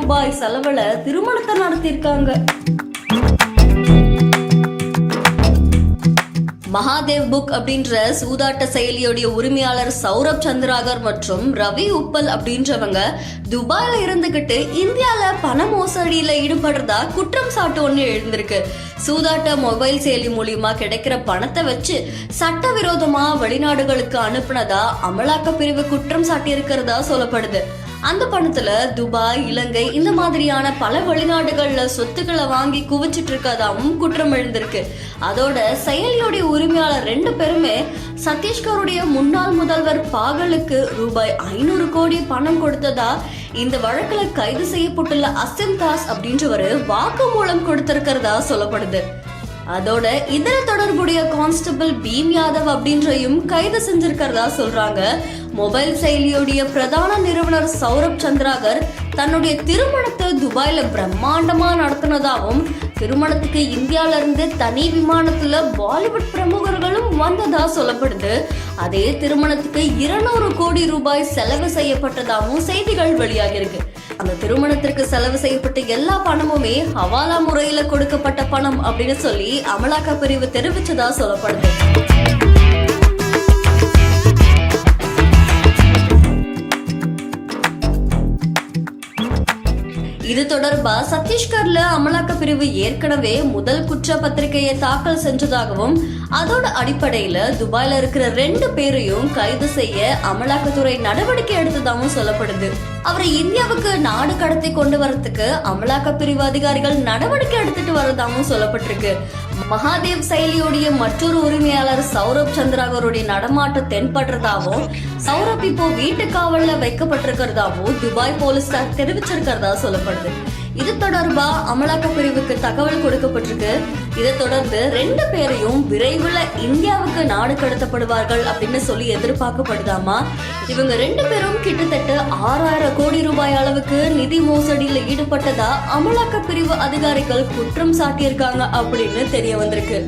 ரூபாய் செலவுல திருமணத்தை நடத்தியிருக்காங்க. மகாதேவ் புக் அப்படின்ற சூதாட்ட செயலியோடைய உரிமையாளர் சௌரப் சந்திராகர் மற்றும் ரவி உப்பல் அப்படின்றவங்க துபாயில இருந்துகிட்டு இந்தியால பண மோசடியில ஈடுபடுறதா குற்றம் சாட்டு ஒண்ணு எழுந்திருக்கு. சூதாட்ட மொபைல் செயலி மூலியமா கிடைக்கிற பணத்தை வச்சு சட்டவிரோதமா வெளிநாடுகளுக்கு அனுப்புனதா அமலாக்க பிரிவு குற்றம் சாட்டி இருக்கிறதா சொல்லப்படுது. அந்த பணத்துல துபாய், இலங்கை இந்த மாதிரியான பல வெளிநாடுகள்ல சொத்துக்களை வாங்கி குவிச்சிட்டு இருக்கதாவும் குற்றம் எழுந்திருக்கு. அதோட செயலியோடைய உரிமையாளர் 2 பேருமே சத்தீஸ்கருடைய முன்னாள் முதல்வர் பாகலுக்கு ரூபாய் 500 கோடி பணம் கொடுத்ததா இந்த வழக்குல கைது செய்யப்பட்டுள்ள அசிம் தாஸ் அப்படின்றவரு வாக்குமூலம் கொடுத்திருக்கிறதா சொல்லப்படுது. அதோட இதர தொடர்புடைய கான்ஸ்டபிள் பீம் யாதவ் அப்படின்றையும் கைது செஞ்சிருக்கிறதா சொல்றாங்க. மொபைல் செயலியோடைய பிரதான நிறுவனர் சௌரப் சந்திராகர் தன்னுடைய திருமணத்தை துபாயில பிரம்மாண்டமா நடத்தினதாகவும் திருமணத்துக்கு இந்தியால இருந்து தனி விமானத்துல பாலிவுட் பிரமுகர்களும் வந்ததா சொல்லப்படுது. அதே திருமணத்துக்கு 200 கோடி ரூபாய் செலவு செய்யப்பட்டதாகவும் செய்திகள் வெளியாகிருக்கு. அந்த திருமணத்திற்கு செலவு செய்யப்பட்ட எல்லா பணமுமே ஹவாலா முறையில கொடுக்கப்பட்ட பணம் அப்படின்னு சொல்லி அமலாக்க பிரிவு தெரிவிச்சதா சொல்லப்படுது. இது தொடர்பா சத்தீஸ்கர்ல அமலாக்க பிரிவு ஏற்கனவே முதல் குற்ற பத்திரிகையை தாக்கல் செஞ்சதாகவும் அதோட அடிப்படையில துபாயில இருக்கிற 2 பேரையும் கைது செய்ய அமலாக்கத்துறை நடவடிக்கை எடுத்ததாகவும் சொல்லப்படுது. அவரை இந்தியாவுக்கு நாடு கடத்தி கொண்டு வரதுக்கு அமலாக்க பிரிவு அதிகாரிகள் நடவடிக்கை எடுத்துட்டு வரதாகவும் சொல்லப்பட்டிருக்கு. மகாதேவ் செயலியோடைய மற்றொரு உரிமையாளர் சௌரப் சந்திராகருடைய நடமாட்டம் தென்படுறதாவும் சௌரப் இப்போ வீட்டு காவல்ல வைக்கப்பட்டிருக்கிறதாவும் துபாய் போலீசார் தெரிவிச்சிருக்கிறதா சொல்லப்படுது. இது தொடர்பா அமலாக்க பிரிவுக்கு தகவல் கொடுக்கப்பட்டிருக்கு. இதை தொடர்ந்து 2 பேரையும் விரைவில் இந்தியாவுக்கு நாடு கடத்தப்படுவார்கள் அப்படின்னு சொல்லி எதிர்பார்க்கப்படுதாமா. இவங்க 2 பேரும் கிட்டத்தட்ட 6000 கோடி ரூபாய் அளவுக்கு நிதி மோசடியில ஈடுபட்டதா அமலாக்க பிரிவு அதிகாரிகள் குற்றம் சாட்டியிருக்காங்க அப்படின்னு தெரிய வந்திருக்கு.